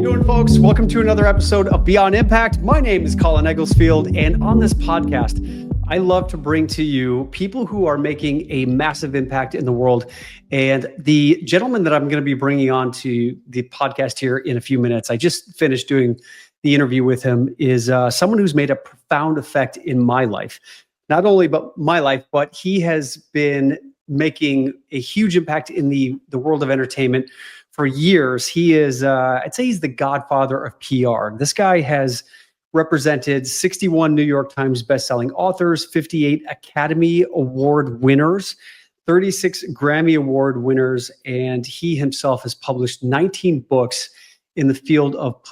you doing, folks? Welcome to another episode of Beyond Impact. My name is Colin Egglesfield, and on this podcast, I love to bring to you people who are making a massive impact in the world. And the gentleman that I'm going to be bringing on to the podcast here in a few minutes, I just finished doing the interview with him, is someone who's made a profound effect in my life. Not only but my life, but he has been making a huge impact in the world of entertainment for years. He is, I'd say he's the godfather of PR. This guy has represented 61 New York Times bestselling authors, 58 Academy Award winners, 36 Grammy Award winners, and he himself has published 19 books in the field of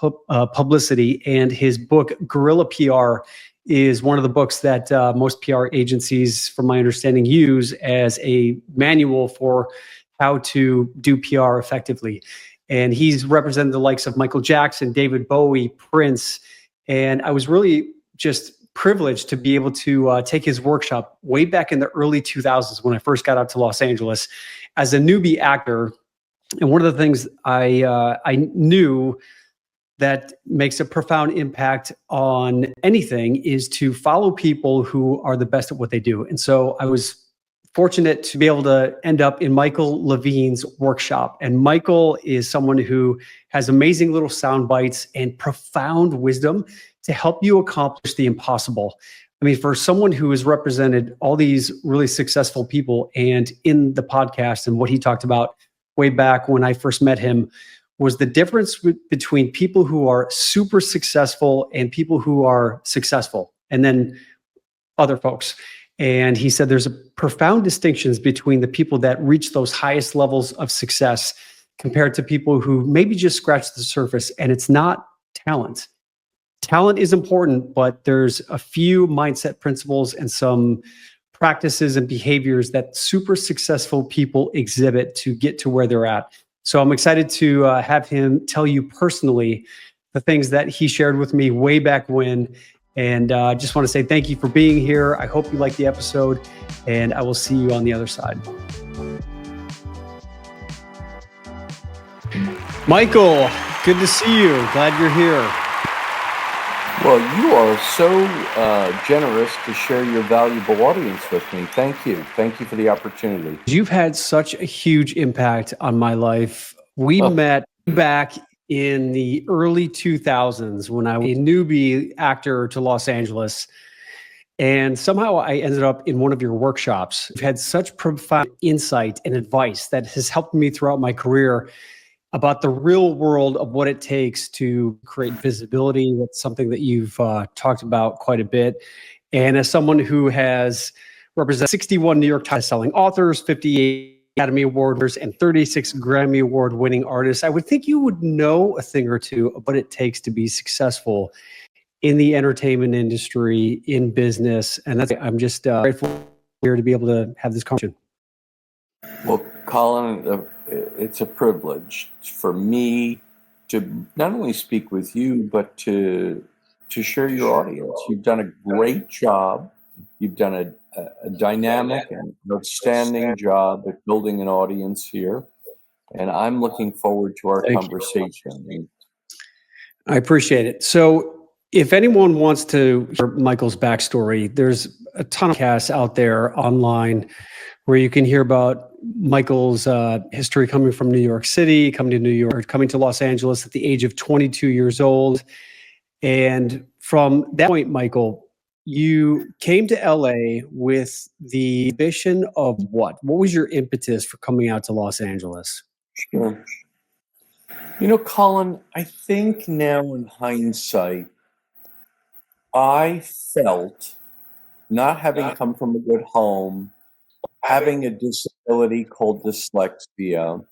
publicity. And his book, Guerrilla PR, is one of the books that most PR agencies, from my understanding, use as a manual for how to do PR effectively. And he's represented the likes of Michael Jackson, David Bowie, Prince. And I was really just privileged to be able to take his workshop way back in the early 2000s when I first got out to Los Angeles as a newbie actor. And one of the things I knew that makes a profound impact on anything is to follow people who are the best at what they do. And so I was fortunate to be able to end up in Michael Levine's workshop. And Michael is someone who has amazing little sound bites and profound wisdom to help you accomplish the impossible. I mean, for someone who has represented all these really successful people, and in the podcast and what he talked about way back when I first met him was the difference between people who are super successful and people who are successful, and then other folks. And he said there's a profound distinctions between the people that reach those highest levels of success compared to people who maybe just scratch the surface. And it's not talent. Talent is important, but there's a few mindset principles and some practices and behaviors that super successful people exhibit to get to where they're at. So I'm excited to have him tell you personally the things that he shared with me way back when. And I just want to say thank you for being here. I hope you liked the episode, and I will see you on the other side. Michael, good to see you. Glad you're here. Well, you are so generous to share your valuable audience with me. Thank you. Thank you for the opportunity. You've had such a huge impact on my life. We met back in the early 2000s when I was a newbie actor to Los Angeles. And somehow I ended up in one of your workshops. You've had such profound insight and advice that has helped me throughout my career about the real world of what it takes to create visibility. That's something that you've talked about quite a bit. And as someone who has represented 61 New York Times selling authors, 58 Academy Award winners, and 36 Grammy Award winning artists, I would think you would know a thing or two of what it takes to be successful in the entertainment industry, in business. And that's, I'm just grateful here to be able to have this conversation. Well, Colin, it's a privilege for me to not only speak with you, but to share your audience. You've done a great job. You've done a dynamic and outstanding job at building an audience here. And I'm looking forward to our conversation. I appreciate it. So if anyone wants to hear Michael's backstory, there's a ton of podcasts out there online where you can hear about Michael's history coming from New York City, coming to Los Angeles at the age of 22 years old. And from that point, Michael, you came to LA with the ambition of what? What was your impetus for coming out to Los Angeles? Sure. You know, Colin, I think now in hindsight, I felt, not having come from a good home, having a disability called dyslexia,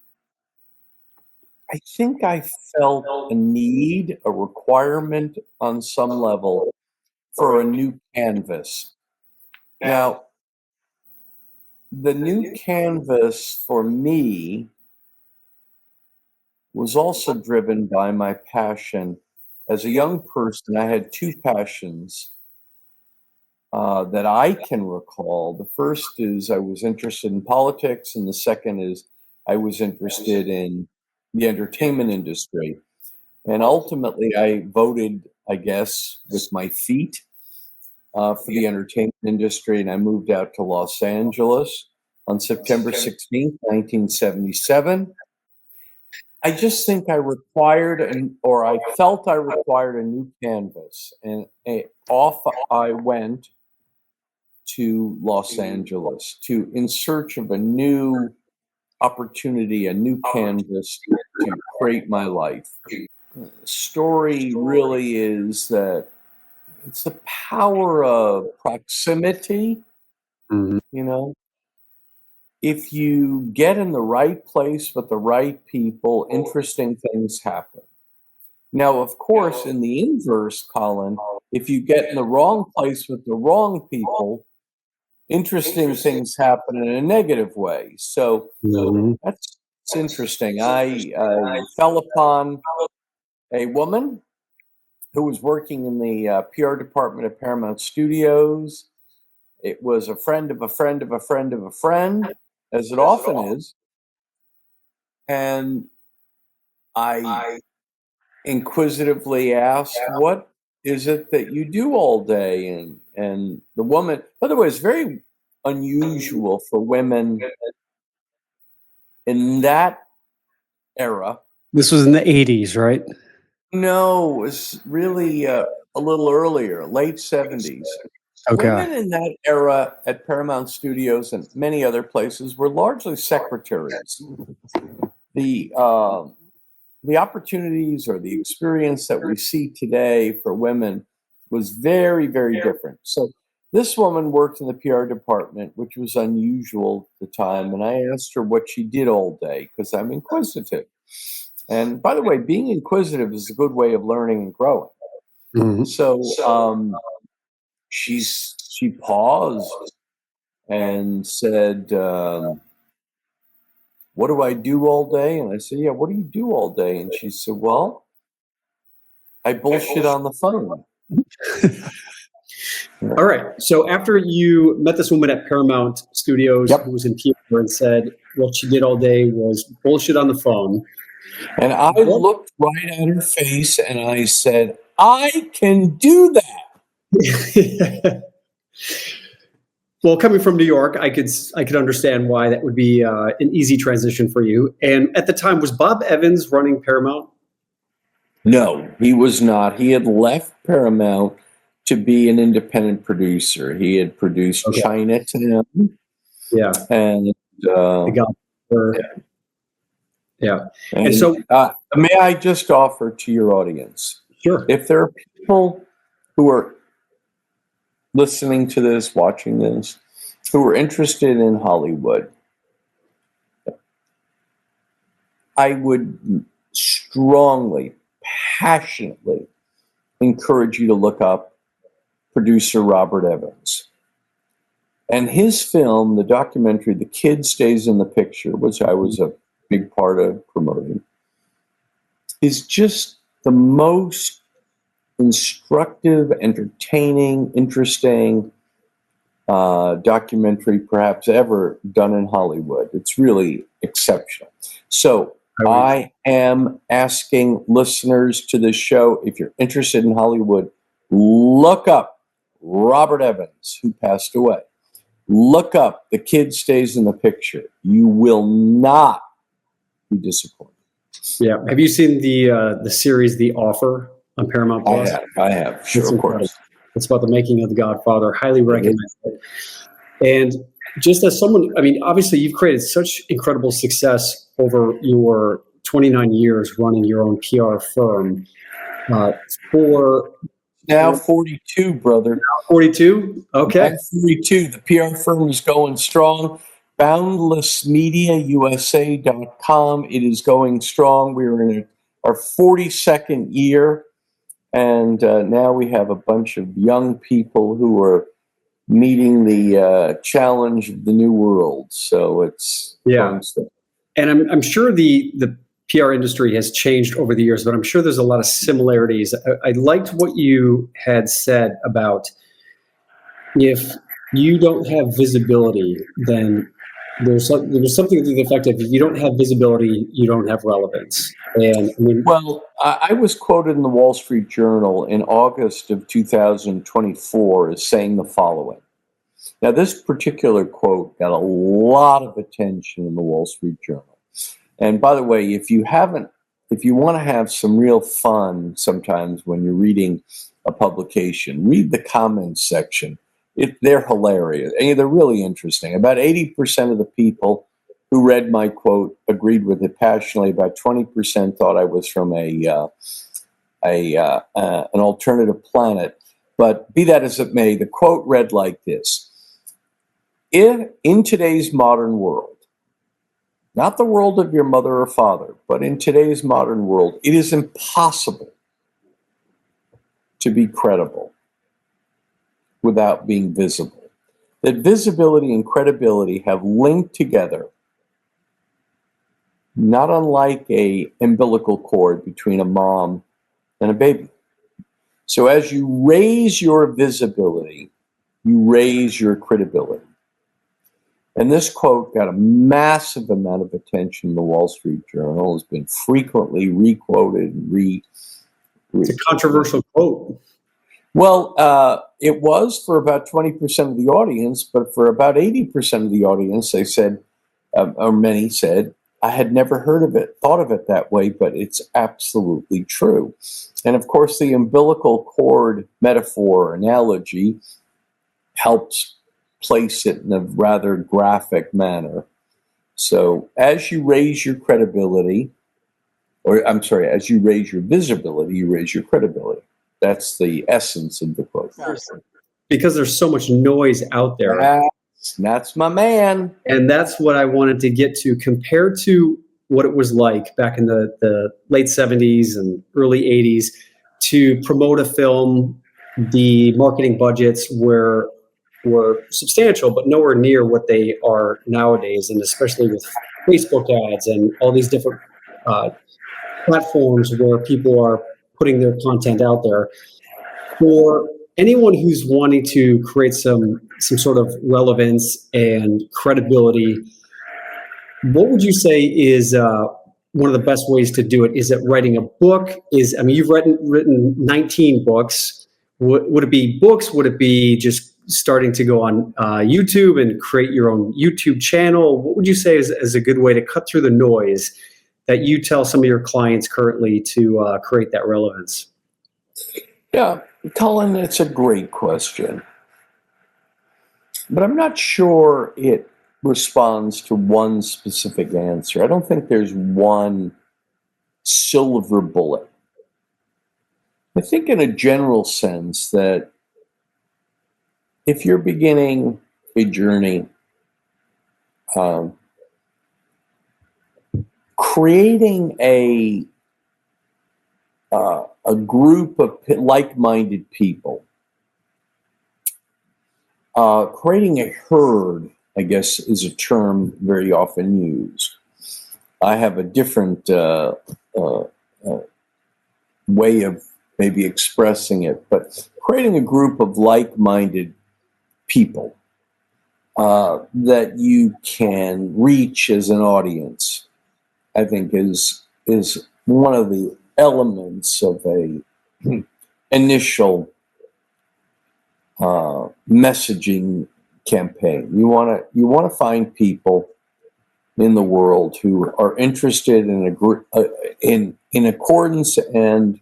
I think I felt a need, a requirement on some level for a new canvas. Now, the new canvas for me was also driven by my passion. As a young person, I had two passions that I can recall. The first is I was interested in politics, and the second is I was interested in the entertainment industry. And ultimately, I voted, I guess, with my feet for the entertainment industry, and I moved out to Los Angeles on September 16th, 1977. I just think I required, or I felt I required a new canvas, and off I went to Los Angeles in search of a new opportunity, a new canvas to create my life. The story really is that it's the power of proximity, you know. If you get in the right place with the right people, interesting things happen. Now, of course, in the inverse, Colin, if you get in the wrong place with the wrong people, interesting things happen in a negative way. So that's interesting. I fell upon a woman who was working in the PR department at Paramount Studios. It was a friend of a friend of a friend of a friend, as it often is. And I inquisitively asked, "What is it that you do all day?" And the woman, by the way, it's very unusual for women in that era. This was in the 80s, right? No, it was really a little earlier, late 70s. Okay. Women in that era at Paramount Studios and many other places were largely secretaries. The opportunities or the experience that we see today for women was very, very different. So this woman worked in the PR department, which was unusual at the time, and I asked her what she did all day because I'm inquisitive. And by the way, being inquisitive is a good way of learning and growing. So she paused and said, "What do I do all day?" And I said, "Yeah, what do you do all day?" And she said, "Well, I bullshit on the phone." All right. So after you met this woman at Paramount Studios who was in PR and said what she did all day was bullshit on the phone. And I looked right at her face and I said, "I can do that." Well, coming from New York, I could understand why that would be an easy transition for you. And at the time, was Bob Evans running Paramount? No, he was not. He had left Paramount to be an independent producer. He had produced Chinatown. Yeah. And The Godfather. Yeah. And so, may I just offer to your audience, sure, if there are people who are listening to this, watching this, who are interested in Hollywood, I would strongly, passionately encourage you to look up producer Robert Evans. And his film, the documentary, The Kid Stays in the Picture, which I was a big part of promoting, is just the most instructive, entertaining, interesting documentary perhaps ever done in Hollywood. It's really exceptional. So I am asking listeners to this show, if you're interested in Hollywood, look up Robert Evans, who passed away. Look up The Kid Stays in the Picture. You will not be disappointed. Yeah. Have you seen the series The Offer on Paramount Plus? I have. Sure, of course. It's about the making of The Godfather. Highly recommend it. And just as someone, I mean, obviously you've created such incredible success over your 29 years running your own PR firm. Now 42, brother. 42? Okay. 42. The PR firm is going strong. BoundlessMediaUSA.com. It is going strong. We're in our 42nd year. And now we have a bunch of young people who are meeting the challenge of the new world. So it's and I'm sure the PR industry has changed over the years, but I'm sure there's a lot of similarities. I liked what you had said about if you don't have visibility, then there was something to the effect of, if you don't have visibility, you don't have relevance. And I mean, Well, I was quoted in the Wall Street Journal in August of 2024 as saying the following. Now, this particular quote got a lot of attention in the Wall Street Journal. And by the way, if you want to have some real fun sometimes when you're reading a publication, read the comments section. They're hilarious. And they're really interesting. About 80% of the people who read my quote agreed with it passionately. About 20% thought I was from an alternative planet. But be that as it may, the quote read like this. In today's modern world, not the world of your mother or father, but in today's modern world, it is impossible to be credible without being visible. That visibility and credibility have linked together, not unlike an umbilical cord between a mom and a baby. So as you raise your visibility, you raise your credibility. And this quote got a massive amount of attention in the Wall Street Journal. It's been frequently requoted and it's a controversial quote. Well, it was for about 20% of the audience, but for about 80% of the audience, they said, or many said, I had never thought of it that way, but it's absolutely true. And of course, the umbilical cord metaphor analogy helps place it in a rather graphic manner. So as you raise your credibility, as you raise your visibility, you raise your credibility. That's the essence of the quote. Because there's so much noise out there. That's my man. And that's what I wanted to get to, compared to what it was like back in the late 70s and early 80s to promote a film. The marketing budgets were substantial, but nowhere near what they are nowadays, and especially with Facebook ads and all these different platforms where people are putting their content out there. For anyone who's wanting to create some sort of relevance and credibility, what would you say is one of the best ways to do it? Is it writing a book? You've written 19 books. Would it be books? Would it be just starting to go on YouTube and create your own YouTube channel? What would you say is a good way to cut through the noise that you tell some of your clients currently to create that relevance? Yeah, Colin, it's a great question. But I'm not sure it responds to one specific answer. I don't think there's one silver bullet. I think in a general sense that if you're beginning a journey, creating a group of like-minded people, creating a herd, I guess, is a term very often used. I have a different way of maybe expressing it, but creating a group of like-minded people that you can reach as an audience, I think is one of the elements of a initial messaging campaign. You want to find people in the world who are interested in accordance and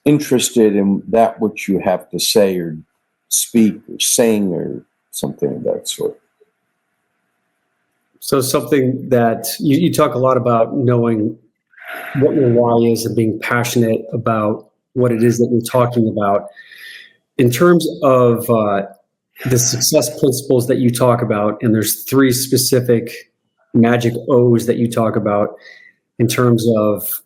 interested in that which you have to say or speak or sing or something of that sort. So something that you talk a lot about, knowing what your why is and being passionate about what it is that you're talking about. In terms of the success principles that you talk about, and there's 3 specific magic O's that you talk about in terms of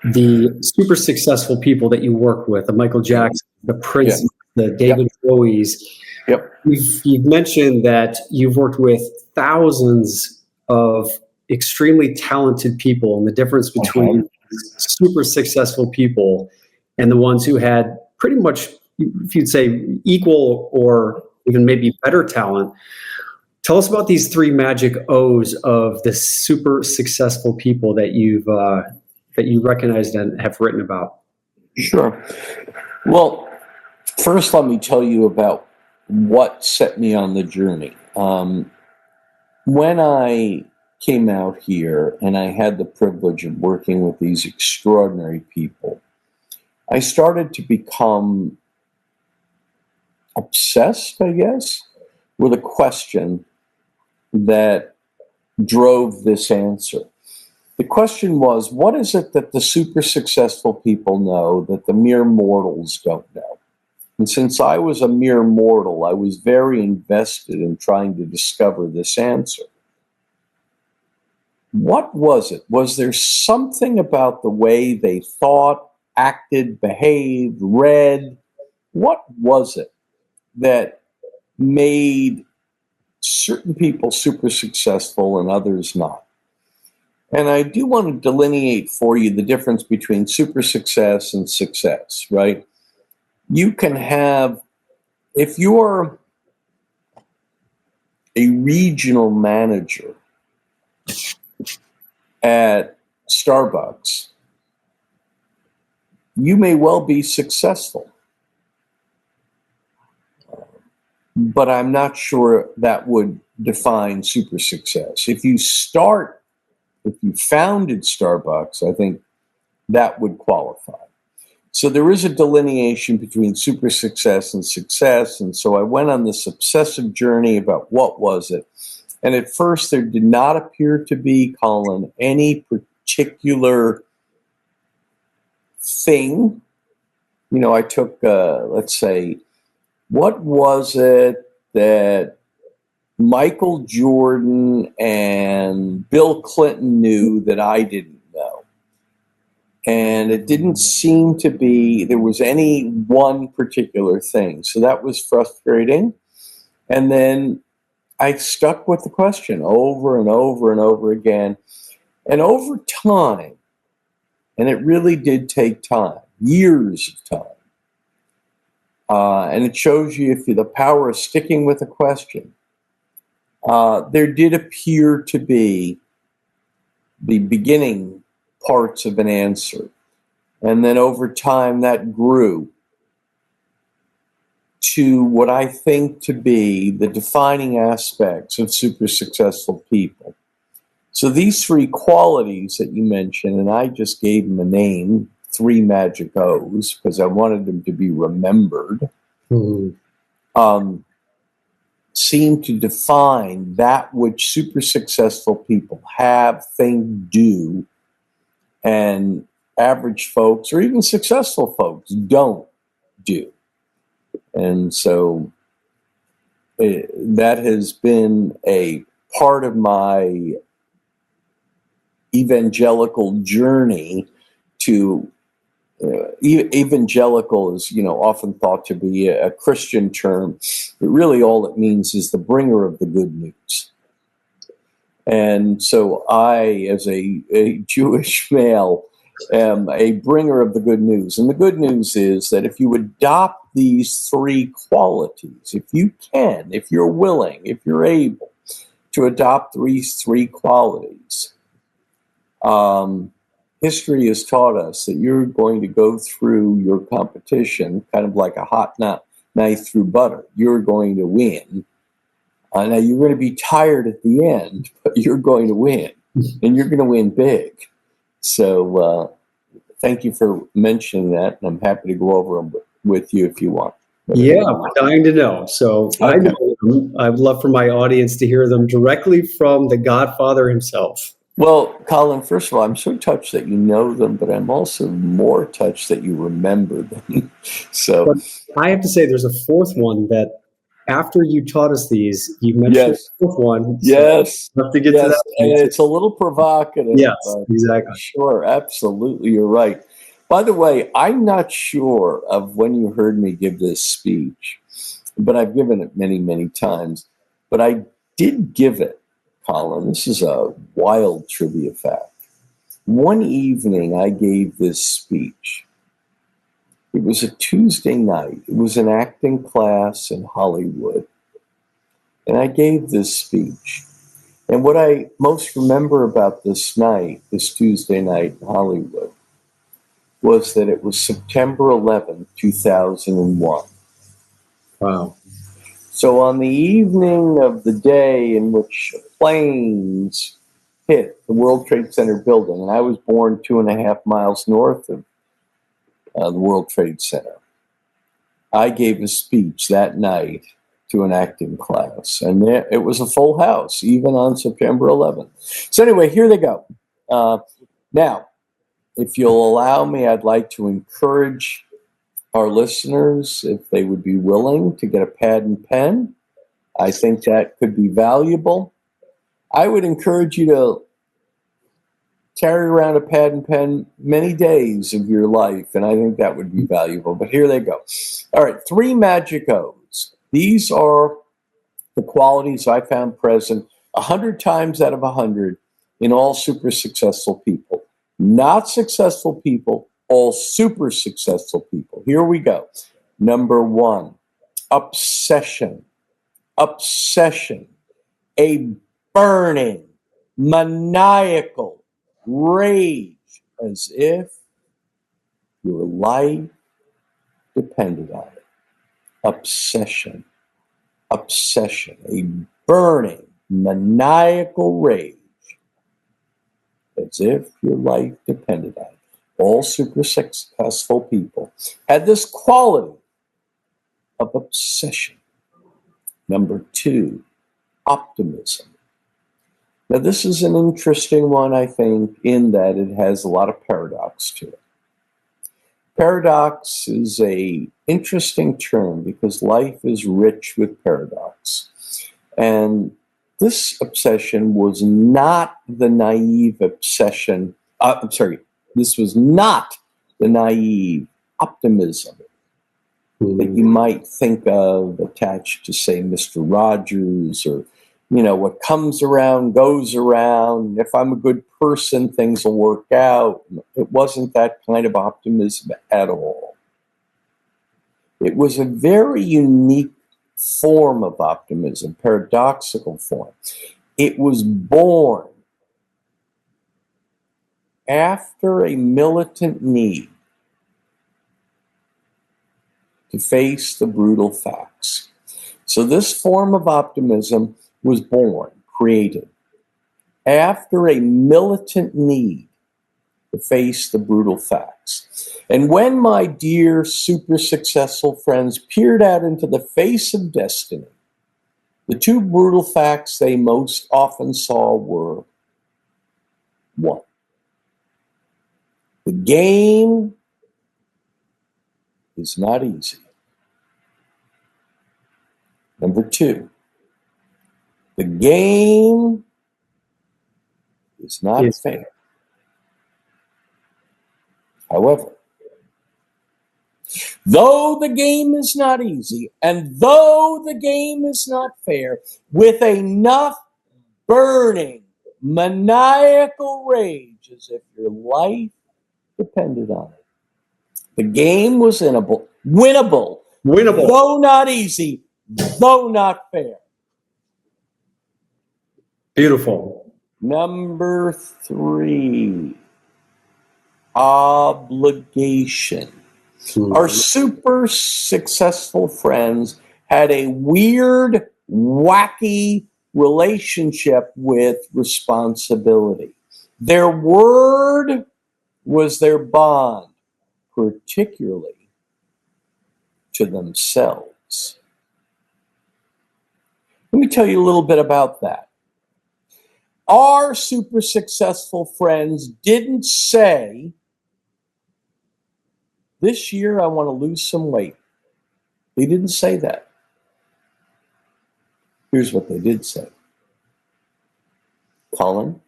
the super successful people that you work with, the Michael Jackson, the Prince, the David Bowies. Yep. You've mentioned that you've worked with thousands of extremely talented people, and the difference between super successful people and the ones who had pretty much, if you'd say, equal or even maybe better talent. Tell us about these three magic O's of the super successful people that you recognized and have written about. Sure. Well, first, let me tell you about what set me on the journey. When I came out here and I had the privilege of working with these extraordinary people, I started to become obsessed, I guess, with a question that drove this answer. The question was, what is it that the super successful people know that the mere mortals don't know? And since I was a mere mortal, I was very invested in trying to discover this answer. What was it? Was there something about the way they thought, acted, behaved, read? What was it that made certain people super successful and others not? And I do want to delineate for you the difference between super success and success, right? You can have, if you're a regional manager at Starbucks, you may well be successful. But I'm not sure that would define super success. If you founded Starbucks, I think that would qualify. So there is a delineation between super success and success. And so I went on this obsessive journey about what was it. And at first there did not appear to be, Colin, any particular thing. You know, I took, let's say, what was it that Michael Jordan and Bill Clinton knew that I didn't know? And it didn't seem to be, there was any one particular thing. So that was frustrating. And then I stuck with the question over and over and over again. And over time, and it really did take time, years of time, and it shows you if you the power of sticking with a question. There did appear to be the beginning parts of an answer. And then over time that grew to what I think to be the defining aspects of super successful people. So these three qualities that you mentioned, and I just gave them a name, three magic O's, because I wanted them to be remembered, seem to define that which super successful people have, think, do, and average folks, or even successful folks, don't do. And so that has been a part of my evangelical journey to evangelical is, often thought to be a Christian term, but really all it means is the bringer of the good news. And so I, as a Jewish male, am a bringer of the good news. And the good news is that if you adopt these three qualities, if you can, if you're willing, if you're able to adopt these three qualities, history has taught us that you're going to go through your competition kind of like a hot knife through butter. You're going to win. Now, you're going to be tired at the end, but you're going to win, and you're going to win big. So thank you for mentioning that, and I'm happy to go over them with you if you want. Yeah, I'm dying to know. So okay. I know them. I'd love for my audience to hear them directly from the Godfather himself. Well, Colin, first of all, I'm so touched that you know them, but I'm also more touched that you remember them. But I have to say there's a fourth one that after you taught us these, you mentioned the fourth one. Yes. So have to get to that. And it's a little provocative. Yes, exactly. Sure, absolutely. You're right. By the way, I'm not sure of when you heard me give this speech, but I've given it many, many times. But I did give it, Colin. This is a wild trivia fact. One evening I gave this speech. It was a Tuesday night. It was an acting class in Hollywood. And I gave this speech. And what I most remember about this night, this Tuesday night in Hollywood, was that it was September 11th, 2001. Wow. So on the evening of the day in which planes hit the World Trade Center building, and I was born 2.5 miles north of the World Trade Center, I gave a speech that night to an acting class, and it was a full house, even on September 11th. So anyway, here they go. Now, if you'll allow me, I'd like to encourage our listeners, if they would be willing, to get a pad and pen. I think that could be valuable. I would encourage you to carry around a pad and pen many days of your life, and I think that would be valuable. But here they go. All right, 3 magic O's. These are the qualities I found present 100 times out of 100 in all super successful people. Not successful people, all super successful people. Here we go. Number 1, obsession. Obsession. A burning, maniacal rage, as if your life depended on it. Obsession. Obsession. A burning, maniacal rage, as if your life depended on it. All super successful people had this quality of obsession. Number 2, optimism. Now, this is an interesting one, I think, in that it has a lot of paradox to it. Paradox is an interesting term because life is rich with paradox. And this obsession was not the naive obsession. This was not the naive optimism that you might think of attached to, say, Mr. Rogers, or, what comes around goes around. If I'm a good person, things will work out. It wasn't that kind of optimism at all. It was a very unique form of optimism, paradoxical form. It was born after a militant need to face the brutal facts. So this form of optimism was born, created, after a militant need to face the brutal facts. And when my dear super successful friends peered out into the face of destiny, the 2 brutal facts they most often saw were: 1, the game is not easy. Number 2, the game is not fair. However, though the game is not easy, and though the game is not fair, with enough burning, maniacal rage as if your life depended on it, the game was winnable, though not easy, though not fair. Beautiful. Number 3, obligation. Our super successful friends had a weird, wacky relationship with responsibility. Their word was their bond, particularly to themselves. Let me tell you a little bit about that. Our super successful friends didn't say, "This year I want to lose some weight." They didn't say that. Here's what they did say. Colin,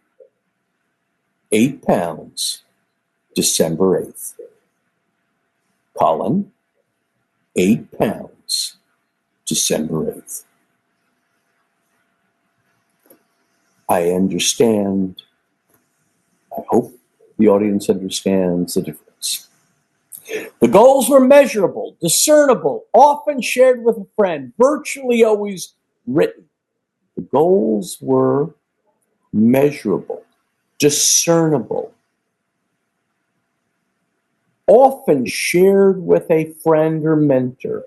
8 pounds, December 8th. Colin, 8 pounds, December 8th. I understand. I hope the audience understands the difference. The goals were measurable, discernible, often shared with a friend, virtually always written. goals were measurable, discernible, often shared with a friend or mentor,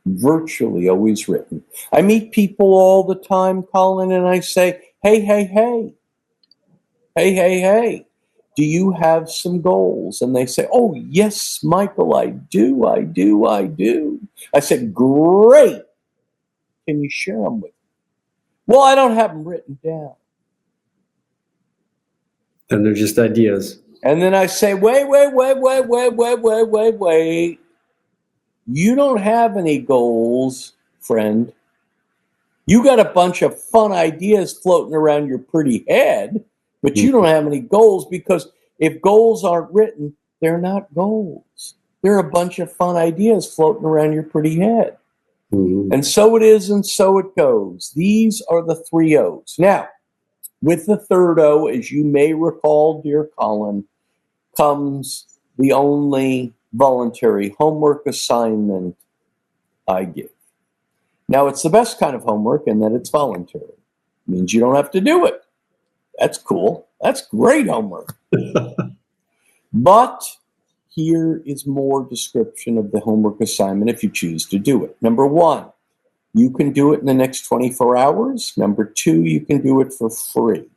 virtually always written. I meet people all the time, Colin, and I say, hey, do you have some goals? And they say, oh, yes, Michael, I do. I said, great. Can you share them with me? Well, I don't have them written down. And they're just ideas. And then I say, wait. You don't have any goals, friend. You got a bunch of fun ideas floating around your pretty head, but you don't have any goals, because if goals aren't written, they're not goals. They're a bunch of fun ideas floating around your pretty head. Mm-hmm. And so it is, and so it goes. These are the 3 O's. Now, with the third O, as you may recall, dear Colin, comes the only voluntary homework assignment I give. Now, it's the best kind of homework in that it's voluntary. It means you don't have to do it. That's cool. That's great homework. But here is more description of the homework assignment if you choose to do it. Number 1, you can do it in the next 24 hours. Number 2, you can do it for free.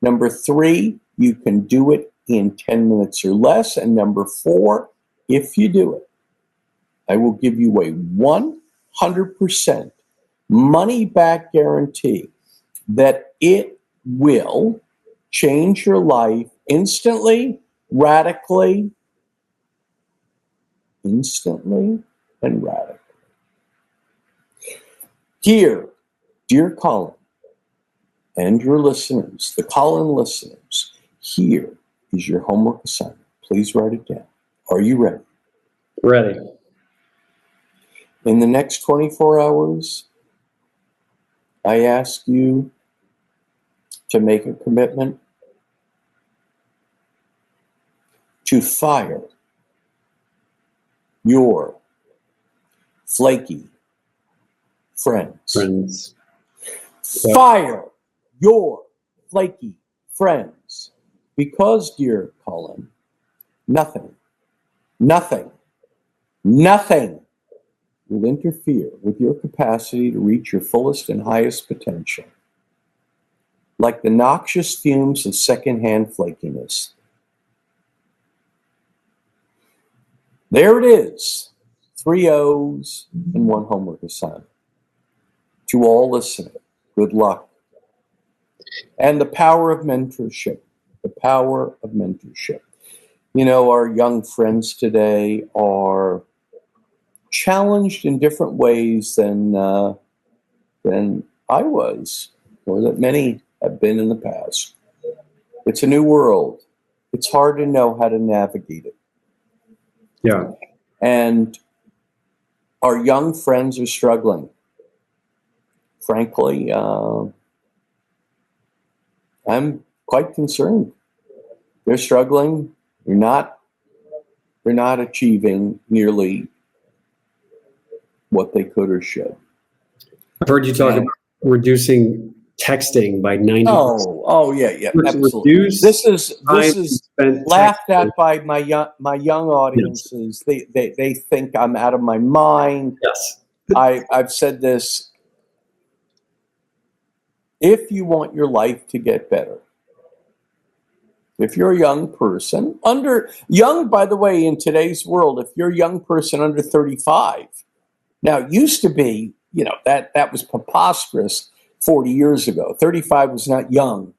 Number 3, you can do it in 10 minutes or less. And number 4, if you do it, I will give you a 100% money-back guarantee that it will change your life instantly, radically, and radically. Dear Colin, and your listeners, the Colin listeners, here is your homework assignment. Please write it down. Are you ready? Ready. In the next 24 hours, I ask you to make a commitment to fire your flaky friends. Fire your flaky friends. Because, dear Colin, nothing will interfere with your capacity to reach your fullest and highest potential, like the noxious fumes of secondhand flakiness. There it is, 3 O's and 1 homework assignment. To all listening, good luck. And the power of mentorship, You know, our young friends today are challenged in different ways than I was, or that many have been in the past. It's a new world. It's hard to know how to navigate it. Yeah. And our young friends are struggling. Frankly, I'm quite concerned. They're struggling. They're not achieving nearly what they could or should. I've heard you talk about reducing texting by 90%. Oh, yeah, absolutely. This is laughed at by my young audiences. Yes. They think I'm out of my mind. Yes. I've said this. If you want your life to get better, if you're a young person by the way, in today's world, if you're a young person under 35, now it used to be, that was preposterous 40 years ago. 35 was not young.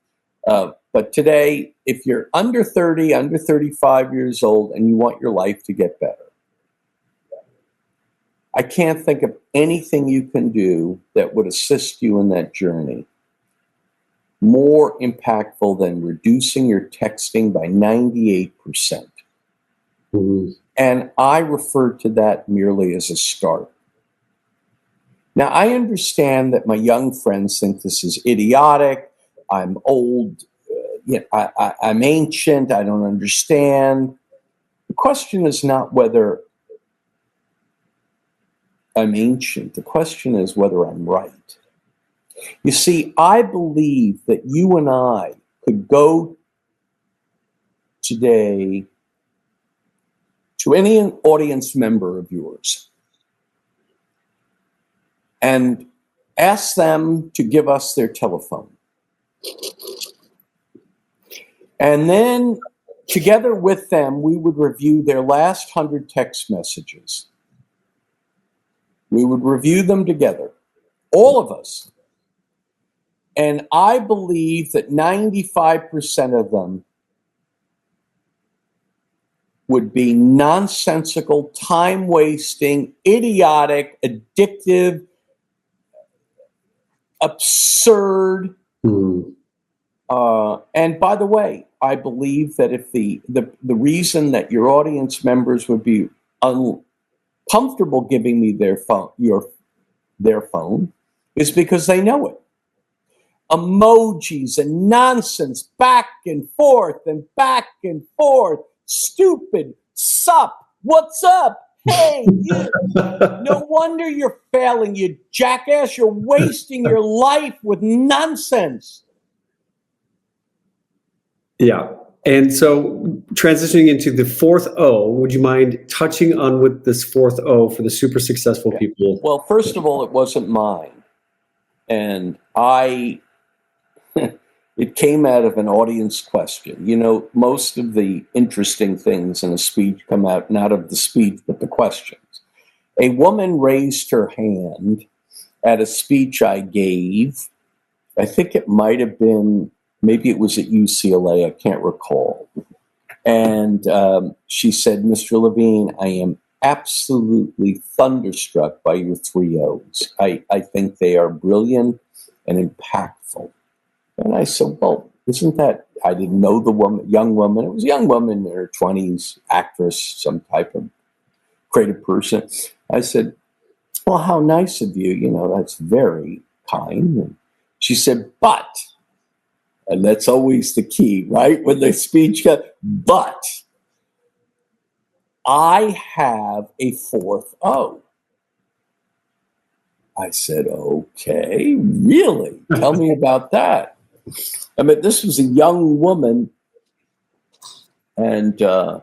But today, if you're under 30, under 35 years old, and you want your life to get better, I can't think of anything you can do that would assist you in that journey more impactful than reducing your texting by 98%. Mm-hmm. And I refer to that merely as a start. Now, I understand that my young friends think this is idiotic. I'm old. I'm ancient. I don't understand. The question is not whether I'm ancient. The question is whether I'm right. You see, I believe that you and I could go today to any audience member of yours and ask them to give us their telephone. And then together with them, we would review their last 100 text messages. We would review them together, all of us. And I believe that 95% of them would be nonsensical, time-wasting, idiotic, addictive, absurd. And by the way, I believe that if the reason that your audience members would be uncomfortable giving me their phone is because they know it. Emojis and nonsense, back and forth, stupid, sup, what's up, hey, you. No wonder you're failing, you jackass. You're wasting your life with nonsense. Yeah. And so transitioning into the fourth O, would you mind touching on with this fourth O for the super successful people? Well, first of all, it wasn't mine. And it came out of an audience question. You know, most of the interesting things in a speech come out not of the speech, but the questions. A woman raised her hand at a speech I gave. I think it might have been, maybe it was at UCLA, I can't recall. And she said, Mr. Levine, I am absolutely thunderstruck by your 3 O's. I think they are brilliant and impactful. And I said, well, isn't that, I didn't know the woman, young woman. It was a young woman in her 20s, actress, some type of creative person. I said, well, how nice of you. You know, that's very kind. And she said, but, and that's always the key, right? When the speech goes, but I have a 4th O. I said, okay, really? Tell me about that. I mean, this was a young woman, and I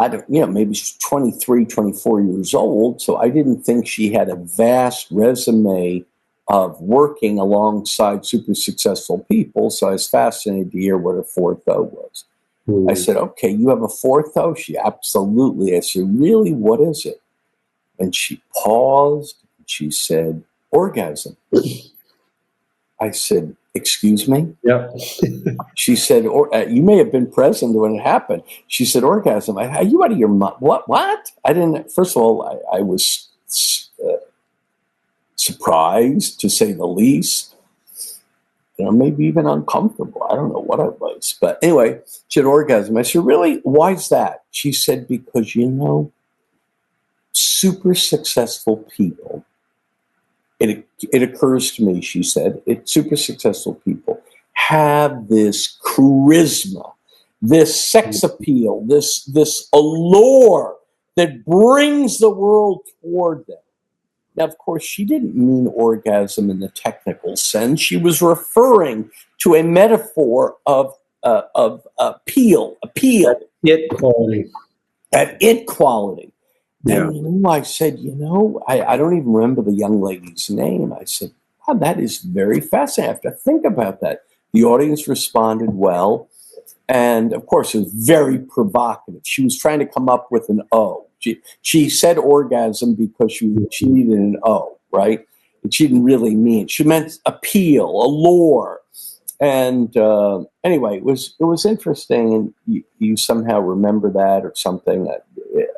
don't, you know, maybe she's 23, 24 years old. So I didn't think she had a vast resume of working alongside super successful people. So I was fascinated to hear what her 4th O was. I said, okay, you have a 4th O? She, absolutely. I said, really, what is it? And she paused. She said, orgasm. I said, excuse me? Yeah. She said, you may have been present when it happened. She said, orgasm. Are you out of your mind? What? I didn't, first of all, I was surprised, to say the least. You know, maybe even uncomfortable. I don't know what it was. But anyway, she had orgasm. I said, really? Why is that? She said, because, you know, super successful people, it occurs to me, she said, super successful people have this charisma, this sex appeal, this allure that brings the world toward them. Now, of course, she didn't mean orgasm in the technical sense. She was referring to a metaphor of appeal. It quality. That it quality. Yeah. And, you know, I said, you know, I don't even remember the young lady's name. I said, wow, that is very fascinating. I have to think about that. The audience responded well. And, of course, it was very provocative. She was trying to come up with an O. She said orgasm because she needed an O, right? And she didn't really mean it. She meant appeal, allure. And anyway, it was interesting, and you somehow remember that or something.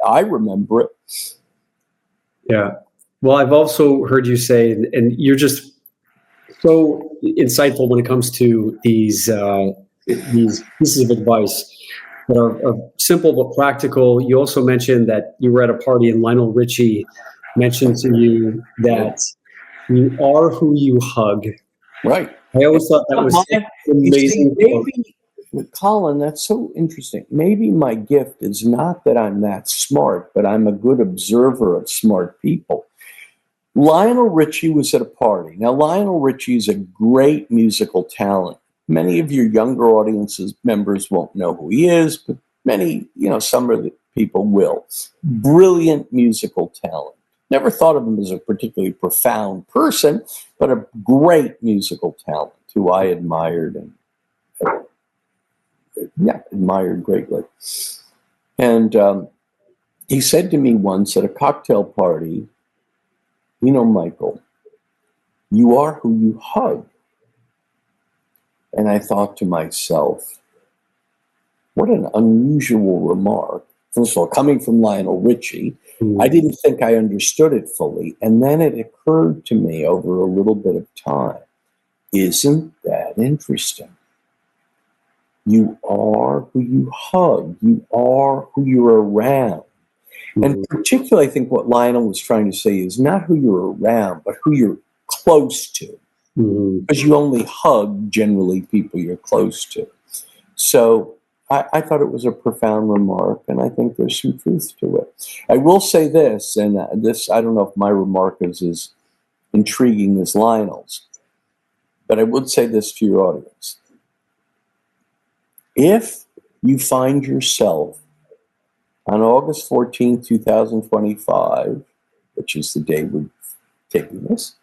I remember it. Yeah. Well, I've also heard you say, and you're just so insightful when it comes to these pieces of advice that are simple but practical. You also mentioned that you were at a party and Lionel Richie mentioned to you that you are who you hug. Right. I always thought that was amazing. Maybe, Colin, that's so interesting. Maybe my gift is not that I'm that smart, but I'm a good observer of smart people. Lionel Richie was at a party. Now, Lionel Richie is a great musical talent. Many of your younger audiences members won't know who he is, but many, some of the people will. Brilliant musical talent. Never thought of him as a particularly profound person, but a great musical talent who I admired and admired greatly. And he said to me once at a cocktail party, Michael, you are who you hug. And I thought to myself, what an unusual remark. First of all, coming from Lionel Richie, I didn't think I understood it fully. And then it occurred to me over a little bit of time. Isn't that interesting? You are who you hug. You are who you're around. And particularly, I think what Lionel was trying to say is not who you're around, but who you're close to. Because you only hug, generally, people you're close to. So I thought it was a profound remark, and I think there's some truth to it. I will say this, and I don't know if my remark is as intriguing as Lionel's, but I would say this to your audience. If you find yourself on August 14, 2025, which is the day we're taking this,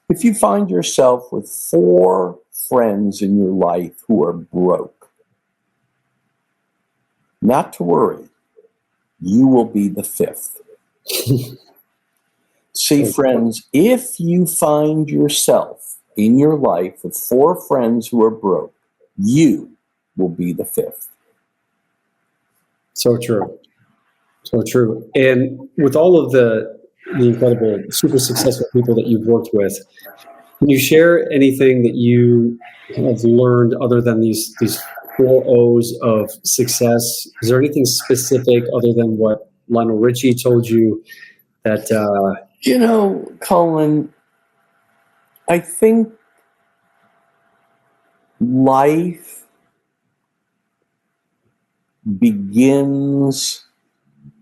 if you find yourself with 4 friends in your life who are broke, not to worry, you will be the 5th. See, friends, if you find yourself in your life with 4 friends who are broke, you will be the 5th. So true. So true. And with all of the incredible, super successful people that you've worked with, can you share anything that you have learned other than these 4 O's of success? Is there anything specific other than what Lionel Richie told you that... Colin, I think life begins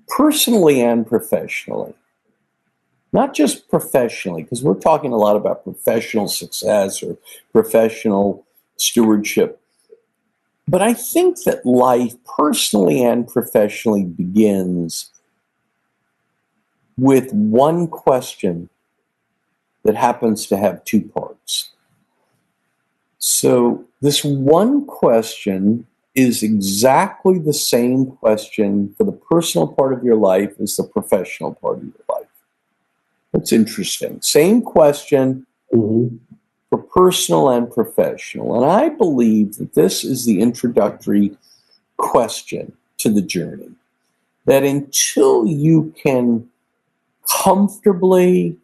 personally and professionally. Not just professionally, because we're talking a lot about professional success or professional stewardship. But I think that life personally and professionally begins with one question that happens to have 2 parts. So this one question is exactly the same question for the personal part of your life as the professional part of your life. That's interesting. Same question for personal and professional. And I believe that this is the introductory question to the journey. That until you can comfortably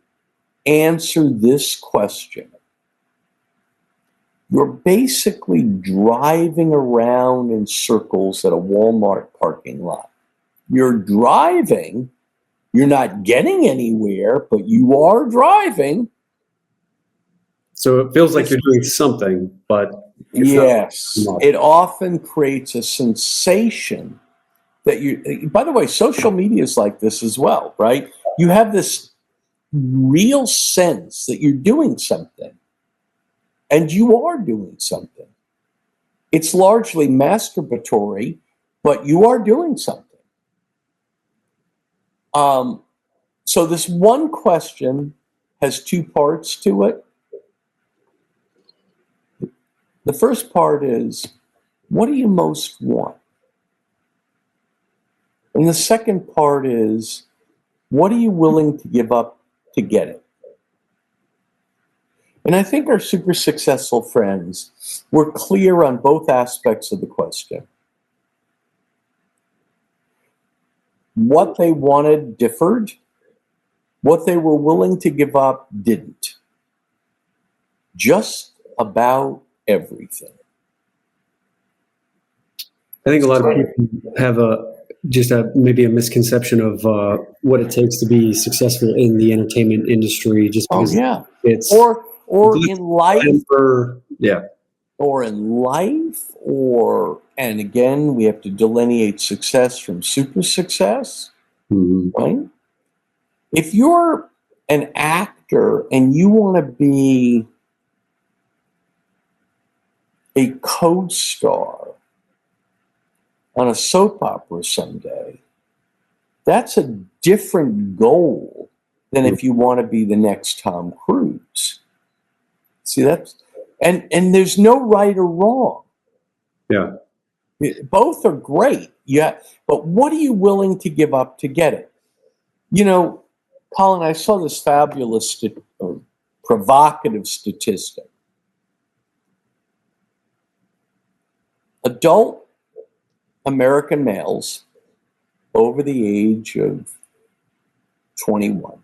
answer this question, you're basically driving around in circles at a Walmart parking lot. You're driving, you're not getting anywhere, but you are driving. So it feels like you're doing something, but... Yes, it often creates a sensation that you... By the way, social media is like this as well, right? You have this real sense that you're doing something. And you are doing something. It's largely masturbatory, but you are doing something. So this one question has 2 parts to it. The first part is, what do you most want? And the second part is, what are you willing to give up to get it? And I think our super successful friends were clear on both aspects of the question. What they wanted differed. What they were willing to give up didn't. Just about everything. I think a lot of people have maybe a misconception of what it takes to be successful in the entertainment industry, just because it's or in life, and again, we have to delineate success from super success, right? If you're an actor and you want to be a co-star on a soap opera someday, that's a different goal than if you want to be the next Tom Cruise. See, that's, and there's no right or wrong. Yeah. Both are great. Yeah. But what are you willing to give up to get it? You know, Colin, I saw this fabulous, provocative statistic. Adult American males over the age of 21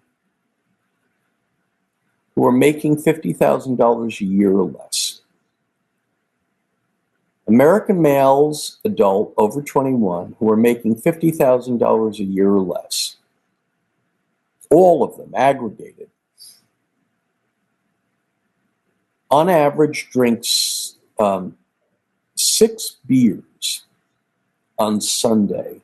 who are making $50,000 a year or less. American males, adult over 21, who are making $50,000 a year or less, all of them aggregated, on average drinks 6 beers on Sunday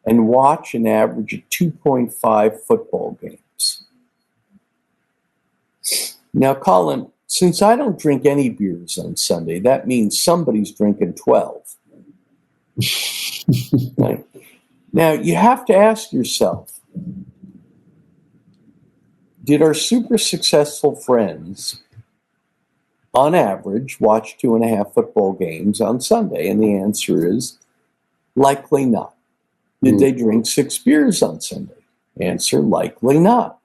and watch an average of 2.5 football games. Now, Colin, since I don't drink any beers on Sunday, that means somebody's drinking 12. Right? Now, you have to ask yourself, did our super successful friends, on average, watch 2.5 football games on Sunday? And the answer is likely not. Did they drink 6 beers on Sunday? Answer, likely not.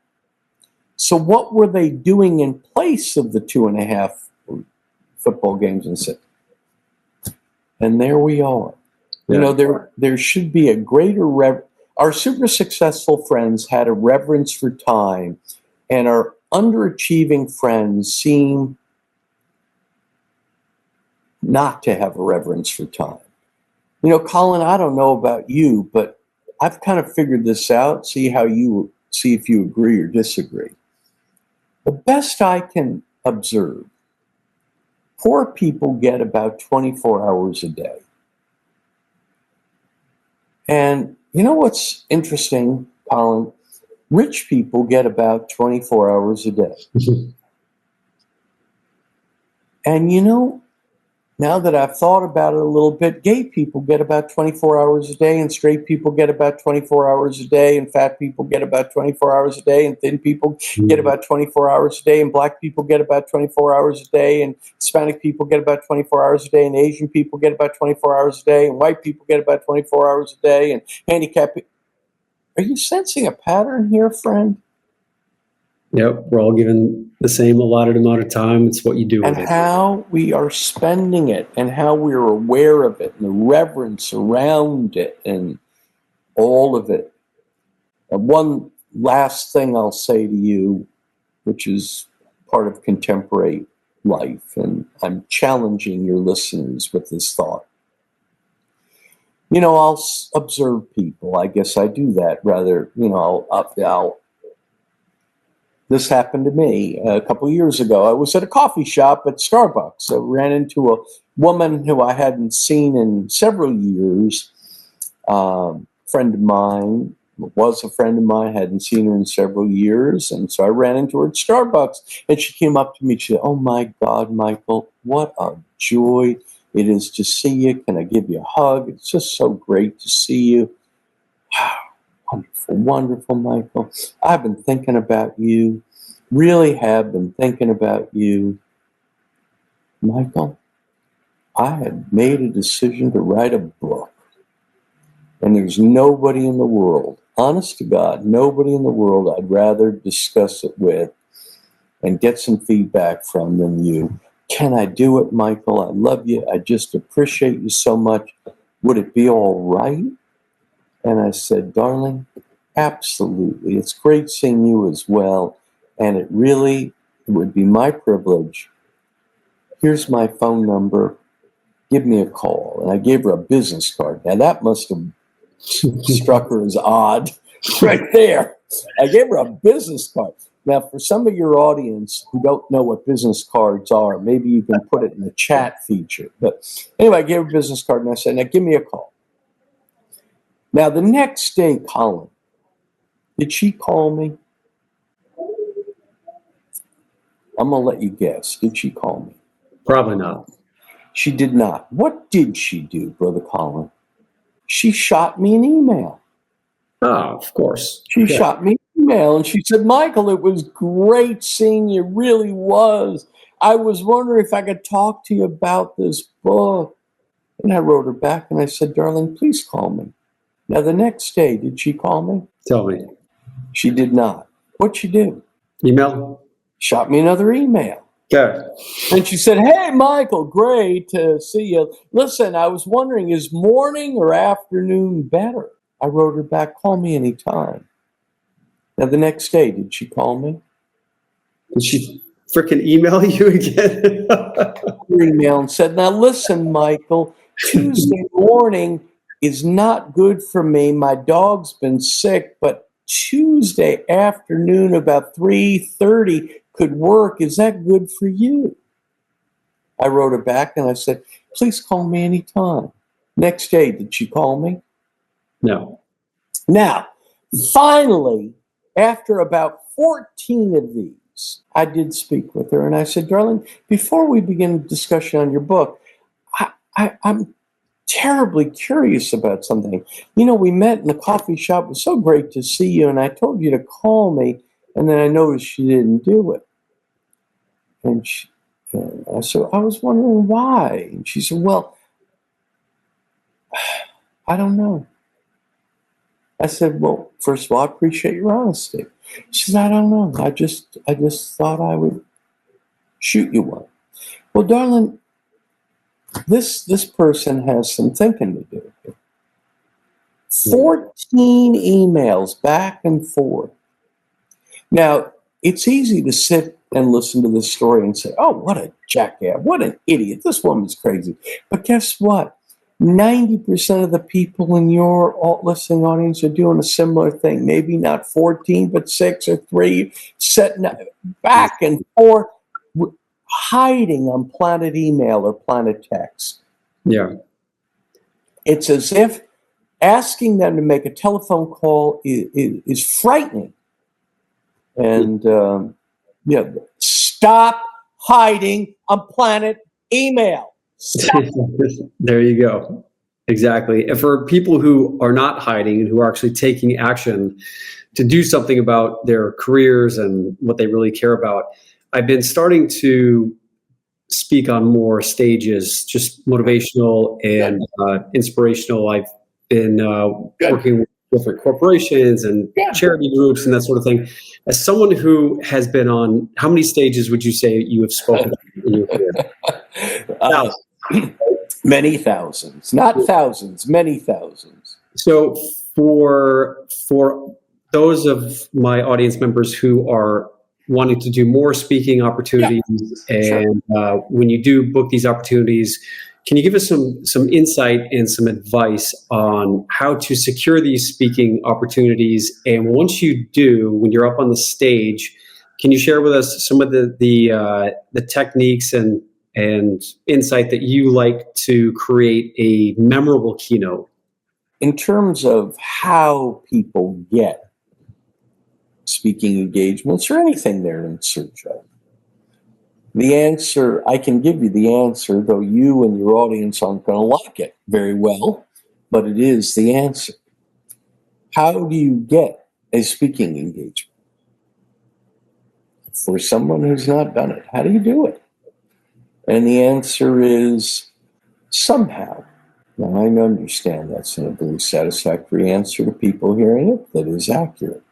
So what were they doing in place of the 2.5 football games on Sunday? And there we are. Yeah. You know, there should be a greater our super successful friends had a reverence for time, and our underachieving friends seem not to have a reverence for time. You know, Colin, I don't know about you, but I've kind of figured this out, see if you agree or disagree. The best I can observe, poor people get about 24 hours a day. And you know what's interesting, Colin? Rich people get about 24 hours a day. And you know, now that I've thought about it a little bit, gay people get about 24 hours a day, and straight people get about 24 hours a day, and fat people get about 24 hours a day, and thin people get about 24 hours a day, and black people get about 24 hours a day, and Hispanic people get about 24 hours a day, and Asian people get about 24 hours a day, and white people get about 24 hours a day, and handicapped people. Are you sensing a pattern here, friend? Yep, we're all given the same allotted amount of time. It's what you do with it. And how we are spending it, and how we're aware of it, and the reverence around it, and all of it. And one last thing I'll say to you, which is part of contemporary life, and I'm challenging your listeners with this thought. You know, I'll observe people. I guess I do that rather, you know, this happened to me a couple of years ago. I was at a coffee shop at Starbucks. I ran into a woman who I hadn't seen in several years. Friend of mine, was a friend of mine, hadn't seen her in several years. And so I ran into her at Starbucks, and she came up to me. She said, "Oh my God, Michael, what a joy it is to see you. Can I give you a hug? It's just so great to see you." Wonderful, wonderful, Michael. I've been thinking about you. Really have been thinking about you. Michael, I had made a decision to write a book. And there's nobody in the world, honest to God, nobody in the world I'd rather discuss it with and get some feedback from than you. Can I do it, Michael? I love you. I just appreciate you so much. Would it be all right? And I said, "Darling, absolutely. It's great seeing you as well. And it would be my privilege. Here's my phone number. Give me a call." And I gave her a business card. Now that must have struck her as odd right there. I gave her a business card. Now, for some of your audience who don't know what business cards are, maybe you can put it in the chat feature. But anyway, I gave her a business card, and I said, "Now give me a call." Now, the next day, Colin, did she call me? I'm going to let you guess. Did she call me? Probably not. She did not. What did she do, Brother Colin? She shot me an email. Oh, of course. She shot me an email and she said, Michael, it was great seeing you. It really was. I was wondering if I could talk to you about this book. And I wrote her back and I said, darling, please call me. Now, the next day, did she call me? Tell me. She did not. What'd she do? Email? Shot me another email. Okay. And she said, hey, Michael, great to see you. Listen, I was wondering, is morning or afternoon better? I wrote her back, call me anytime. Now, the next day, did she call me? Did she freaking email you again? Her email and said, now listen, Michael, Tuesday morning is not good for me. My dog's been sick, but Tuesday afternoon about 3:30 could work. Is that good for you? I wrote her back and I said, please call me anytime. Next day, did she call me? No. Now, finally, after about 14 of these, I did speak with her and I said, darling, before we begin a discussion on your book, I'm terribly curious about something. You know, we met in a coffee shop. It was so great to see you, and I told you to call me, and then I noticed she didn't do it. And I said, I was wondering why. And she said, well, I don't know. I said, well, first of all, I appreciate your honesty. She said, I don't know. I just thought I would shoot you one. Well, darling, this person has some thinking to do. 14 emails back and forth. Now, it's easy to sit and listen to this story and say, oh, what a jackass, what an idiot, this woman's crazy. But guess what? 90% of the people in your listening audience are doing a similar thing. Maybe not 14, but 6 or 3, setting back and forth, hiding on planet email or planet text. Yeah. It's as if asking them to make a telephone call is frightening. And stop hiding on planet email. Stop. There you go. Exactly. And for people who are not hiding and who are actually taking action to do something about their careers and what they really care about, I've been starting to speak on more stages, just motivational and inspirational. I've been working with different corporations and charity groups and that sort of thing. As someone who has been on, how many stages would you say you have spoken in your career? Many thousands, not thousands, many thousands. So for those of my audience members who are wanting to do more speaking opportunities, and when you do book these opportunities, can you give us some insight and some advice on how to secure these speaking opportunities? And once you do, when you're up on the stage, can you share with us some of the techniques and insight that you like to create a memorable keynote? In terms of how people get speaking engagements or anything they're in search of, the answer, I can give you the answer, though you and your audience aren't going to like it very well, but it is the answer. How do you get a speaking engagement? For someone who's not done it, how do you do it? And the answer is somehow. Now, I understand that's not a very satisfactory answer to people hearing it. That is accurate.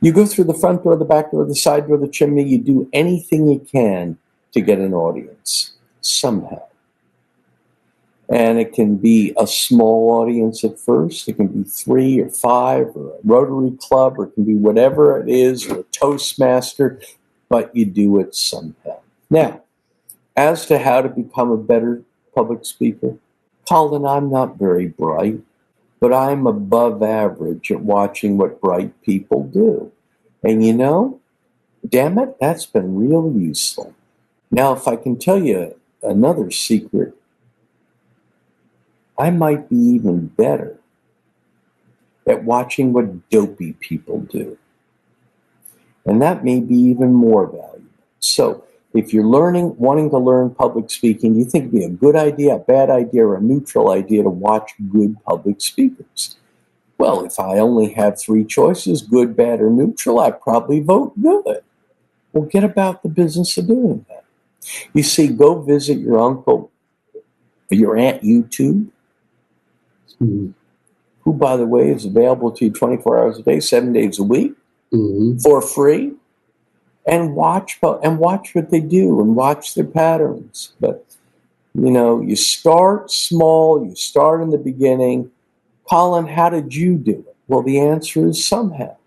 You go through the front door, the back door, the side door, the chimney. You do anything you can to get an audience somehow. And it can be a small audience at first. It can be 3 or 5 or a Rotary Club, or it can be whatever it is, or a Toastmaster, but you do it somehow. Now, as to how to become a better public speaker, Colin, I'm not very bright, but I'm above average at watching what bright people do. And you know, damn it, that's been real useful. Now, if I can tell you another secret, I might be even better at watching what dopey people do. And that may be even more valuable. So if you're wanting to learn public speaking, you think it'd be a good idea, a bad idea, or a neutral idea to watch good public speakers? Well, if I only have three choices, good, bad, or neutral, I probably vote good. Well, get about the business of doing that. You see, go visit your uncle or your Aunt YouTube, who, by the way, is available to you 24 hours a day, 7 days a week, for free, and watch what they do and watch their patterns. But, you start small, you start in the beginning. Colin, how did you do it? Well, the answer is somehow.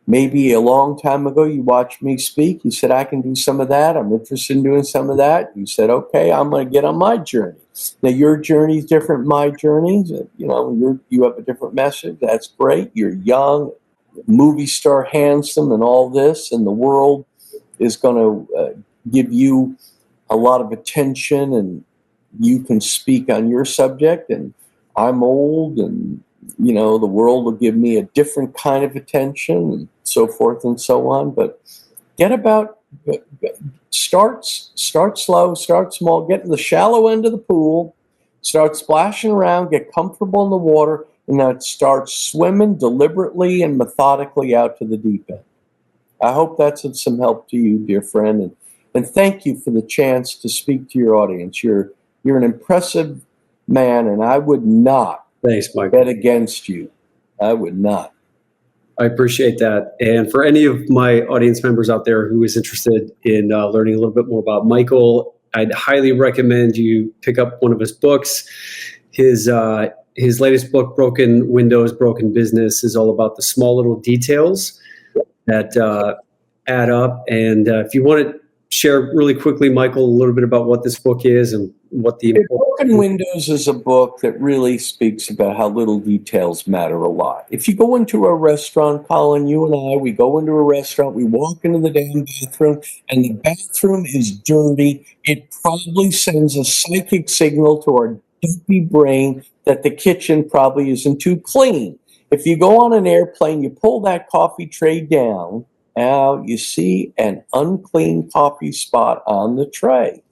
Maybe a long time ago, you watched me speak. You said, I can do some of that. I'm interested in doing some of that. You said, okay, I'm going to get on my journey. Now, your journey is different, my journey. You have a different message. That's great. You're young, movie star, handsome, and all this. And the world is going to give you a lot of attention, and you can speak on your subject. And I'm old, and the world will give me a different kind of attention, and so forth and so on. But start slow, start small, get in the shallow end of the pool, start splashing around, get comfortable in the water, and then start swimming deliberately and methodically out to the deep end. I hope that's of some help to you, dear friend, and thank you for the chance to speak to your audience. You're an impressive man, and I would not bet against you. I would not. I appreciate that. And for any of my audience members out there who is interested in learning a little bit more about Michael, I'd highly recommend you pick up one of his books. His latest book, Broken Windows, Broken Business, is all about the small little details that add up. And if you want to share really quickly, Michael, a little bit about what this book is and what the Broken Windows is a book that really speaks about how little details matter a lot. If you go into a restaurant, Colin, you and I, we go into a restaurant, we walk into the damn bathroom, and the bathroom is dirty. It probably sends a psychic signal to our dopey brain that the kitchen probably isn't too clean. If you go on an airplane, you pull that coffee tray down, now you see an unclean coffee spot on the tray.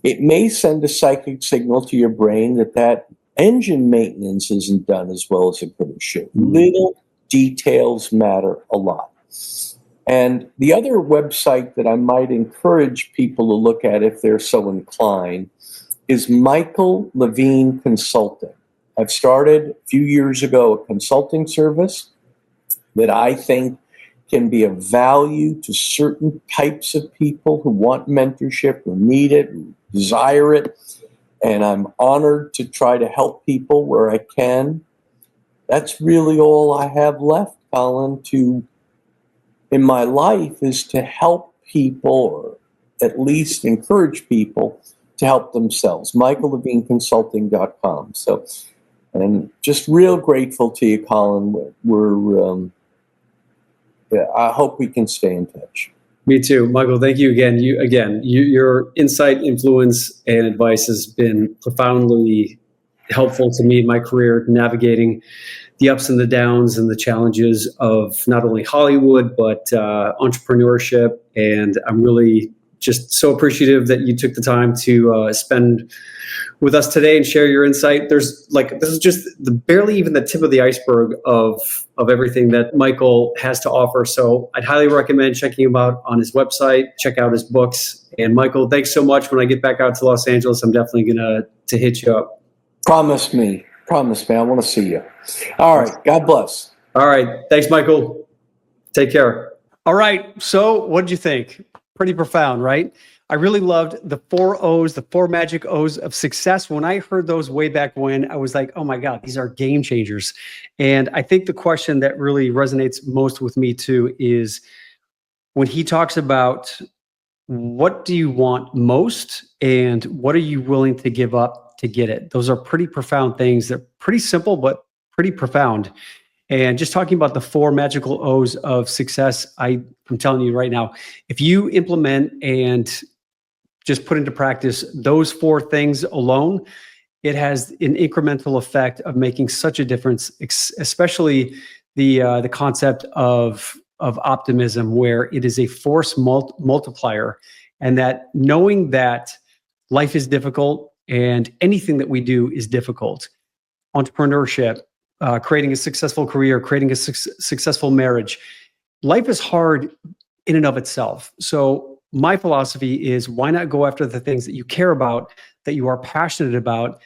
It may send a psychic signal to your brain that engine maintenance isn't done as well as it could have should. Little details matter a lot. And the other website that I might encourage people to look at if they're so inclined is Michael Levine Consulting. I've started a few years ago a consulting service that I think can be of value to certain types of people who want mentorship, who need it, who desire it. And I'm honored to try to help people where I can. That's really all I have left, Colin, in my life, is to help people, or at least encourage people to help themselves. MichaelLevineConsulting.com. So, and just real grateful to you, Colin. I hope we can stay in touch. Me too, Michael. Thank you again. Your insight, influence, and advice has been profoundly helpful to me in my career, navigating the ups and the downs and the challenges of not only Hollywood but entrepreneurship. And I'm really just so appreciative that you took the time to spend with us today and share your insight. This is just barely even the tip of the iceberg of everything that Michael has to offer. So I'd highly recommend checking him out on his website, check out his books. And Michael, thanks so much. When I get back out to Los Angeles, I'm definitely gonna hit you up. Promise me. I want to see you. All right. God bless. All right. Thanks, Michael. Take care. All right. So what did you think? Pretty profound, right? I really loved the 4 O's, the 4 magic O's of success. When I heard those way back when, I was like, oh my God, these are game changers. And I think the question that really resonates most with me too is when he talks about what do you want most and what are you willing to give up to get it? Those are pretty profound things. They're pretty simple, but pretty profound. And just talking about the 4 magical O's of success, I'm telling you right now, if you implement and just put into practice those 4 things alone, it has an incremental effect of making such a difference, especially the concept of optimism, where it is a force multiplier. and that knowing that life is difficult and anything that we do is difficult. Entrepreneurship, creating a successful career, creating a successful marriage. Life is hard in and of itself. So my philosophy is, why not go after the things that you care about, that you are passionate about,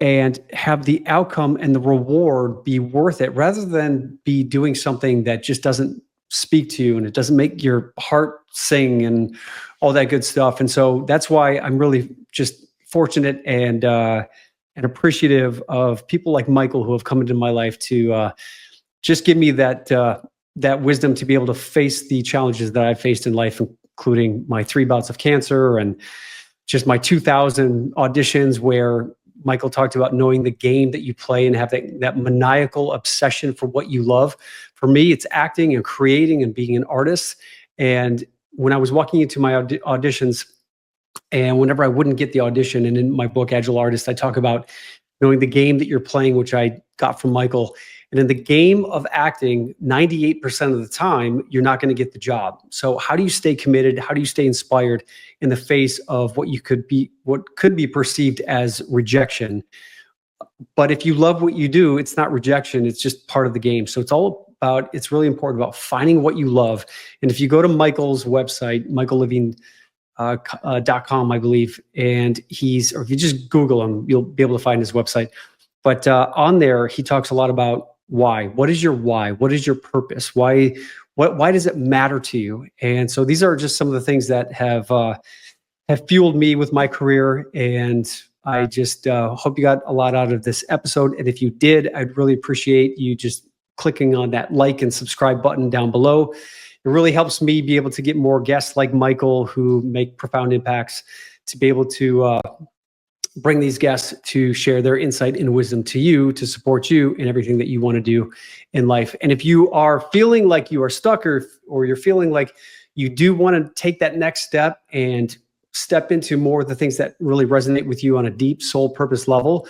and have the outcome and the reward be worth it, rather than be doing something that just doesn't speak to you and it doesn't make your heart sing and all that good stuff. And so that's why I'm really just fortunate and appreciative of people like Michael who have come into my life to just give me that wisdom to be able to face the challenges that I've faced in life, including my 3 bouts of cancer and just my 2,000 auditions, where Michael talked about knowing the game that you play and have that maniacal obsession for what you love. For me, it's acting and creating and being an artist. And when I was walking into my auditions, and whenever I wouldn't get the audition, and in my book, Agile Artist, I talk about knowing the game that you're playing, which I got from Michael. And in the game of acting, 98% of the time, you're not going to get the job. So how do you stay committed? How do you stay inspired in the face of what could be perceived as rejection? But if you love what you do, it's not rejection, it's just part of the game. So it's really important about finding what you love. And if you go to Michael's website, michaellevine.com, I believe, and or if you just Google him, you'll be able to find his website. But on there, he talks a lot about why. What is your why? What is your purpose? Why does it matter to you? And so these are just some of the things that have fueled me with my career. And I just hope you got a lot out of this episode. And if you did, I'd really appreciate you just clicking on that like and subscribe button down below. It really helps me be able to get more guests like Michael who make profound impacts, to be able to bring these guests to share their insight and wisdom to you, to support you in everything that you want to do in life. And if you are feeling like you are stuck, or you're feeling like you do want to take that next step and step into more of the things that really resonate with you on a deep soul purpose level,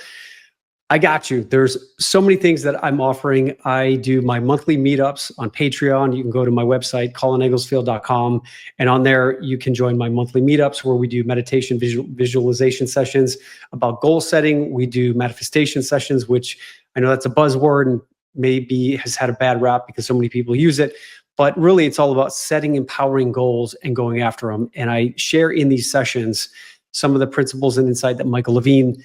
I got you. There's so many things that I'm offering. I do my monthly meetups on Patreon. You can go to my website, colinegglesfield.com. And on there, you can join my monthly meetups where we do meditation visualization sessions about goal setting. We do manifestation sessions, which I know that's a buzzword and maybe has had a bad rap because so many people use it. But really, it's all about setting empowering goals and going after them. And I share in these sessions some of the principles and insight that Michael Levine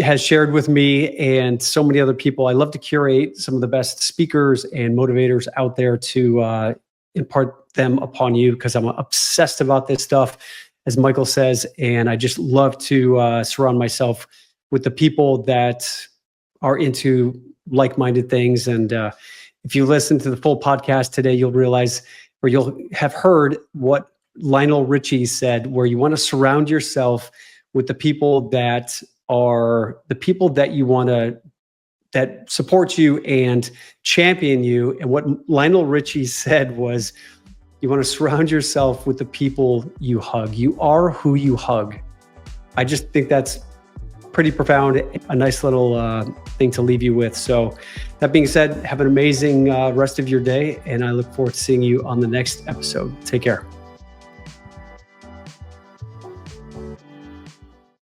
has shared with me and so many other people. I love to curate some of the best speakers and motivators out there to impart them upon you, because I'm obsessed about this stuff, as Michael says, and I just love to surround myself with the people that are into like-minded things. And if you listen to the full podcast today, you'll realize, or you'll have heard what Lionel Richie said, where you want to surround yourself with the people that are the people that you want to, that support you and champion you. And what Lionel Richie said was, you want to surround yourself with the people you hug. You are who you hug. I just think that's pretty profound, a nice little thing to leave you with. So that being said, have an amazing rest of your day, and I look forward to seeing you on the next episode. Take care.